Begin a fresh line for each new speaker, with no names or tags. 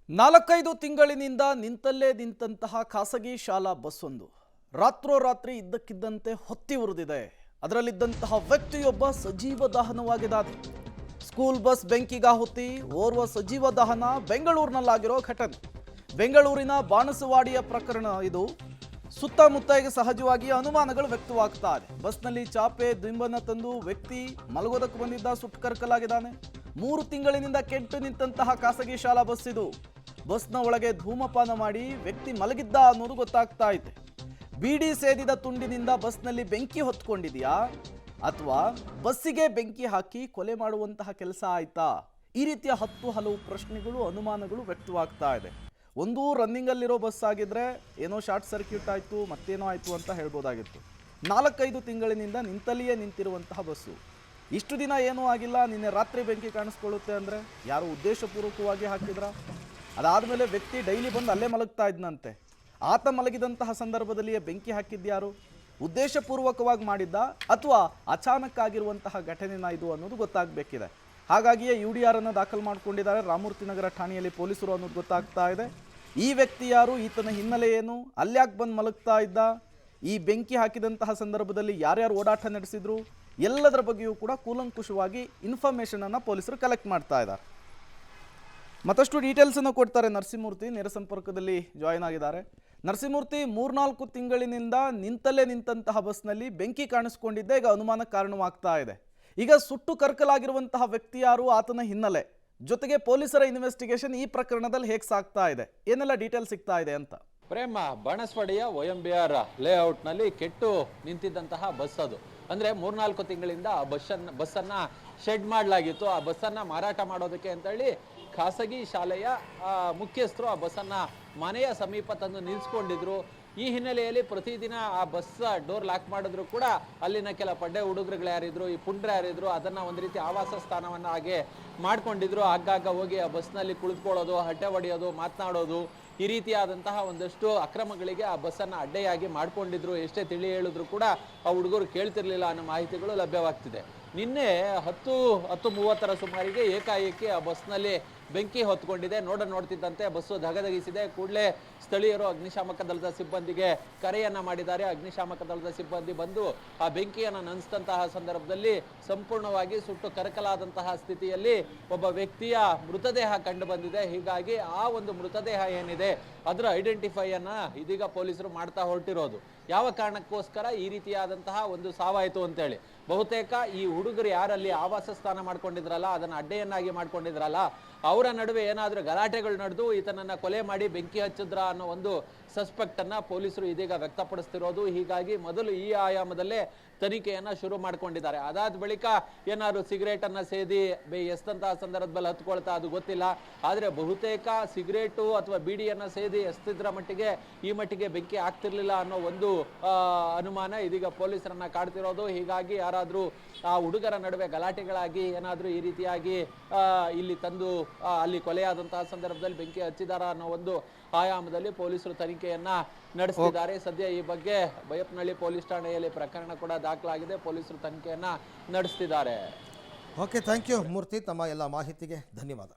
4-5 ತಿಂಗಳಿನಿಂದ ನಿಂತಲ್ಲೇ ನಿಂತಹ ಖಾಸಗಿ ಶಾಲಾ ಬಸ್ಸೊಂದು ರಾತ್ರೋರಾತ್ರಿ ಇದ್ದಕ್ಕಿದ್ದಂತೆ ಹೊತ್ತಿ ಉರಿದಿದೆ. ಅದರಲ್ಲಿದ್ದಂತಹ ವ್ಯಕ್ತಿಯೊಬ್ಬ ಸಜೀವ ದಹನವಾಗಿದ್ದಾನೆ. ಸ್ಕೂಲ್ ಬಸ್ ಬೆಂಕಿಗಾಹುತಿ, ಓರ್ವ ಸಜೀವ ದಹನ ಬೆಂಗಳೂರಿನಲ್ಲಾಗಿರೋ ಘಟನೆ. ಬೆಂಗಳೂರಿನ ಬಾಣಸವಾಡಿಯ ಪ್ರಕರಣ ಇದು. ಸುತ್ತಮುತ್ತ ಈಗ ಸಹಜವಾಗಿ ಅನುಮಾನಗಳು ವ್ಯಕ್ತವಾಗ್ತಾ ಇದೆ. ಬಸ್ನಲ್ಲಿ ಚಾಪೆ ದಿಂಬನ್ನ ತಂದು ವ್ಯಕ್ತಿ ಮಲಗೋದಕ್ಕೆ ಬಂದಿದ್ದ, ಸುಟ್ಟು ಕರಕಲಾಗಿದ್ದಾನೆ. 3 ತಿಂಗಳಿನಿಂದ ಕೆಟ್ಟು ನಿಂತಹ ಖಾಸಗಿ ಶಾಲಾ ಬಸ್ ಇದು. ಬಸ್ನ ಒಳಗೆ ಧೂಮಪಾನ ಮಾಡಿ ವ್ಯಕ್ತಿ ಮಲಗಿದ್ದ ಅನ್ನೋದು ಗೊತ್ತಾಗ್ತಾ ಇದೆ. ಬೀಡಿ ಸೇದಿದ ತುಂಡಿನಿಂದ ಬಸ್ನಲ್ಲಿ ಬೆಂಕಿ ಹೊತ್ಕೊಂಡಿದೆಯಾ ಅಥವಾ ಬಸ್ಸಿಗೆ ಬೆಂಕಿ ಹಾಕಿ ಕೊಲೆ ಮಾಡುವಂತಹ ಕೆಲಸ ಆಯ್ತಾ? ಈ ರೀತಿಯ ಹಲವು ಪ್ರಶ್ನೆಗಳು, ಅನುಮಾನಗಳು ವ್ಯಕ್ತವಾಗ್ತಾ ಇದೆ. ಒಂದು ರನ್ನಿಂಗಲ್ಲಿರೋ ಬಸ್ ಆಗಿದ್ರೆ ಏನೋ ಶಾರ್ಟ್ ಸರ್ಕ್ಯೂಟ್ ಆಯಿತು, ಮತ್ತೇನೋ ಆಯಿತು ಅಂತ ಹೇಳ್ಬೋದಾಗಿತ್ತು. 4-5 ತಿಂಗಳಿನಿಂದ ನಿಂತಲ್ಲಿಯೇ ನಿಂತಿರುವಂತಹ ಬಸ್ಸು. ಇಷ್ಟು ದಿನ ಏನೂ ಆಗಿಲ್ಲ, ನಿನ್ನೆ ರಾತ್ರಿ ಬೆಂಕಿ ಕಾಣಿಸ್ಕೊಳ್ಳುತ್ತೆ ಅಂದರೆ ಯಾರು ಉದ್ದೇಶಪೂರ್ವಕವಾಗಿ ಹಾಕಿದ್ರ? ಅದಾದಮೇಲೆ ವ್ಯಕ್ತಿ ಡೈಲಿ ಬಂದು ಅಲ್ಲೇ ಮಲಗ್ತಾ ಇದ್ನಂತೆ. ಆತ ಮಲಗಿದಂತಹ ಸಂದರ್ಭದಲ್ಲಿಯೇ ಬೆಂಕಿ ಹಾಕಿದ್ಯಾರು? ಉದ್ದೇಶಪೂರ್ವಕವಾಗಿ ಮಾಡಿದ್ದ ಅಥವಾ ಅಚಾನಕ್ ಆಗಿರುವಂತಹ ಘಟನೆನ ಇದು ಅನ್ನೋದು ಗೊತ್ತಾಗಬೇಕಿದೆ. ಹಾಗಾಗಿಯೇ UDR ಅನ್ನು ದಾಖಲು ಮಾಡಿಕೊಂಡಿದ್ದಾರೆ ರಾಮಮೂರ್ತಿ ನಗರ ಠಾಣೆಯಲ್ಲಿ ಪೊಲೀಸರು ಅನ್ನೋದು ಗೊತ್ತಾಗ್ತಾ ಇದೆ. ಈ ವ್ಯಕ್ತಿ ಯಾರು, ಈತನ ಹಿನ್ನೆಲೆ ಏನು, ಅಲ್ಯಾಕೆ ಬಂದು ಮಲಗ್ತಾ ಇದ್ದ, ಈ ಬೆಂಕಿ ಹಾಕಿದಂತಹ ಸಂದರ್ಭದಲ್ಲಿ ಯಾರ್ಯಾರು ಓಡಾಟ ನಡೆಸಿದ್ರು, ಎಲ್ಲದರ ಬಗ್ಗೆಯೂ ಕೂಡ ಕೂಲಂಕುಷವಾಗಿ ಇನ್ಫಾರ್ಮೇಷನ್ ಅನ್ನು ಪೊಲೀಸರು ಕಲೆಕ್ಟ್ ಮಾಡ್ತಾ ಇದ್ದಾರೆ. ಮತ್ತಷ್ಟು ಡೀಟೇಲ್ಸ್ ಅನ್ನು ಕೊಡ್ತಾರೆ ನರಸಿಂಹಮೂರ್ತಿ, ನೇರ ಸಂಪರ್ಕದಲ್ಲಿ ಜಾಯಿನ್ ಆಗಿದ್ದಾರೆ. ನರಸಿಂಹಮೂರ್ತಿ, 3-4 ತಿಂಗಳಿನಿಂದ ನಿಂತಲ್ಲೇ ನಿಂತಹ ಬಸ್ನಲ್ಲಿ ಬೆಂಕಿ ಕಾಣಿಸ್ಕೊಂಡಿದ್ದೆ ಈಗ ಅನುಮಾನಕ್ಕೆ ಕಾರಣವಾಗ್ತಾ ಇದೆ. ಈಗ ಸುಟ್ಟು ಕರಕಲಾಗಿರುವಂತಹ ವ್ಯಕ್ತಿ ಯಾರು, ಆತನ ಹಿನ್ನೆಲೆ ಜೊತೆಗೆ ಪೊಲೀಸರ ಇನ್ವೆಸ್ಟಿಗೇಷನ್ ಈ ಪ್ರಕರಣದಲ್ಲಿ ಹೇಗೆ ಸಾಗ್ತಾ ಇದೆ, ಏನೆಲ್ಲ ಡೀಟೇಲ್ ಸಿಗ್ತಾ ಇದೆ ಅಂತ?
ಪ್ರೇಮ, ಬಾಣಸವಾಡಿಯ OMBR ಲೇಔಟ್ನಲ್ಲಿ ಕೆಟ್ಟು ನಿಂತಿದ್ದಂತಹ ಬಸ್ ಅದು. ಅಂದರೆ 3-4 ತಿಂಗಳಿಂದ ಆ ಬಸ್ಸನ್ನ ಶೆಡ್ ಮಾಡಲಾಗಿತ್ತು. ಆ ಬಸ್ಸನ್ನು ಮಾರಾಟ ಮಾಡೋದಕ್ಕೆ ಅಂತೇಳಿ ಖಾಸಗಿ ಶಾಲೆಯ ಮುಖ್ಯಸ್ಥರು ಆ ಬಸ್ಸನ್ನು ಮನೆಯ ಸಮೀಪ ತಂದು ನಿಲ್ಲಿಸ್ಕೊಂಡಿದ್ರು. ಈ ಹಿನ್ನೆಲೆಯಲ್ಲಿ ಪ್ರತಿದಿನ ಆ ಬಸ್ ಡೋರ್ ಲಾಕ್ ಮಾಡಿದ್ರು ಕೂಡ ಅಲ್ಲಿನ ಕೆಲ ಪಡ್ಡೆ ಹುಡುಗರುಗಳು ಯಾರಿದ್ರು, ಈ ಪುಂಡ್ರ ಯಾರಿದ್ರು, ಅದನ್ನು ಒಂದು ರೀತಿ ಆವಾಸ ಸ್ಥಾನವನ್ನು ಹಾಗೆ ಮಾಡ್ಕೊಂಡಿದ್ರು. ಆಗಾಗ ಹೋಗಿ ಆ ಬಸ್ನಲ್ಲಿ ಕುಳಿತುಕೊಳ್ಳೋದು, ಹಟ್ಟೆ ಹೊಡೆಯೋದು, ಮಾತನಾಡೋದು, ಈ ರೀತಿಯಾದಂತಹ ಒಂದಷ್ಟು ಅಕ್ರಮಗಳಿಗೆ ಆ ಬಸ್ಸನ್ನು ಅಡ್ಡೆಯಾಗಿ ಮಾಡ್ಕೊಂಡಿದ್ರು. ಎಷ್ಟೇ ತಿಳಿ ಹೇಳಿದ್ರು ಕೂಡ ಆ ಹುಡುಗರು ಕೇಳ್ತಿರ್ಲಿಲ್ಲ ಅನ್ನೋ ಮಾಹಿತಿಗಳು ಲಭ್ಯವಾಗ್ತಿದೆ. ನಿನ್ನೆ 10:30 ಸುಮಾರಿಗೆ ಏಕಾಏಕಿ ಆ ಬಸ್ನಲ್ಲಿ ಬೆಂಕಿ ಹೊತ್ಕೊಂಡಿದೆ. ನೋಡ್ತಿದ್ದಂತೆ ಬಸ್ಸು ಧಗಧಗಿಸಿದೆ. ಕೂಡಲೇ ಸ್ಥಳೀಯರು ಅಗ್ನಿಶಾಮಕ ದಳದ ಸಿಬ್ಬಂದಿಗೆ ಕರೆಯನ್ನ ಮಾಡಿದ್ದಾರೆ. ಅಗ್ನಿಶಾಮಕ ದಳದ ಸಿಬ್ಬಂದಿ ಬಂದು ಆ ಬೆಂಕಿಯನ್ನು ನಂದಿಸಿದಂತಹ ಸಂದರ್ಭದಲ್ಲಿ ಸಂಪೂರ್ಣವಾಗಿ ಸುಟ್ಟು ಕರಕಲಾದಂತಹ ಸ್ಥಿತಿಯಲ್ಲಿ ಒಬ್ಬ ವ್ಯಕ್ತಿಯ ಮೃತದೇಹ ಕಂಡು ಬಂದಿದೆ. ಹೀಗಾಗಿ ಆ ಒಂದು ಮೃತದೇಹ ಏನಿದೆ ಅದರ ಐಡೆಂಟಿಫೈಯನ್ನ ಇದೀಗ ಪೊಲೀಸರು ಮಾಡ್ತಾ ಹೊರಟಿರೋದು. ಯಾವ ಕಾರಣಕ್ಕೋಸ್ಕರ ಈ ರೀತಿಯಾದಂತಹ ಒಂದು ಸಾವಾಯಿತು ಅಂತೇಳಿ ಬಹುತೇಕ ಈ ಹುಡುಗರು ಯಾರಲ್ಲಿ ಆವಾಸ ಸ್ಥಾನ ಮಾಡ್ಕೊಂಡಿದ್ರಲ್ಲ, ಅದನ್ನು ಅಡ್ಡೆಯನ್ನಾಗಿ ಮಾಡ್ಕೊಂಡಿದ್ರಲ್ಲ, ಅವರ ನಡುವೆ ಏನಾದರೂ ಗಲಾಟೆಗಳು ನಡೆದು ಈತನನ್ನ ಕೊಲೆ ಮಾಡಿ ಬೆಂಕಿ ಹಚ್ಚಿದ್ರ ಅನ್ನೋ ಒಂದು ಸಸ್ಪೆಕ್ಟ್ ಅನ್ನ ಪೊಲೀಸರು ಇದೀಗ ವ್ಯಕ್ತಪಡಿಸ್ತಿರೋದು. ಹೀಗಾಗಿ ಮೊದಲು ಈ ಆಯಾಮದಲ್ಲೇ ತನಿಖೆಯನ್ನ ಶುರು ಮಾಡ್ಕೊಂಡಿದ್ದಾರೆ. ಅದಾದ ಬಳಿಕ ಏನಾದ್ರು ಸಿಗರೇಟ್ ಅನ್ನ ಸೇದಿ ಎಸ್ತಂತಹ ಸಂದರ್ಭದಲ್ಲಿ ಹತ್ಕೊಳ್ತಾ ಅದು ಗೊತ್ತಿಲ್ಲ. ಆದರೆ ಬಹುತೇಕ ಸಿಗರೇಟು ಅಥವಾ ಬೀಡಿಯನ್ನ ಸೇದಿ ಎಸ್ತಿದ್ರ ಮಟ್ಟಿಗೆ ಈ ಮಟ್ಟಿಗೆ ಬೆಂಕಿ ಆಗ್ತಿರ್ಲಿಲ್ಲ ಅನ್ನೋ ಒಂದು ಅನುಮಾನ ಇದೀಗ ಪೊಲೀಸರನ್ನ ಕಾಡ್ತಿರೋದು. ಹೀಗಾಗಿ ಯಾರಾದ್ರೂ ಆ ಹುಡುಗರ ನಡುವೆ ಗಲಾಟೆಗಳಾಗಿ ಏನಾದ್ರೂ ಈ ರೀತಿಯಾಗಿ ಇಲ್ಲಿ ತಂದು ಅಲ್ಲಿ ಕೊಲೆಯಾದಂತಹ ಸಂದರ್ಭದಲ್ಲಿ ಬೆಂಕಿ ಹಚ್ಚಿದಾರ ಅನ್ನೋ ಒಂದು ಆಯಾಮದಲ್ಲಿ ಪೊಲೀಸರು ತನಿಖೆಯನ್ನ ನಡೆಸಿದ್ದಾರೆ. ಸದ್ಯ ಈ ಬಗ್ಗೆ ಬೈಯಪ್ಪನಹಳ್ಳಿ ಪೊಲೀಸ್ ಠಾಣೆಯಲ್ಲಿ ಪ್ರಕರಣ ಕೂಡ ದಾಖಲಾಗಿದೆ. ಪೊಲೀಸರು ತನಿಖೆಯನ್ನ ನಡೆಸ್ತಿದ್ದಾರೆ.
ಓಕೆ, ಥ್ಯಾಂಕ್ ಯು ಮೂರ್ತಿ, ತಮ್ಮ ಎಲ್ಲ ಮಾಹಿತಿಗೆ ಧನ್ಯವಾದ.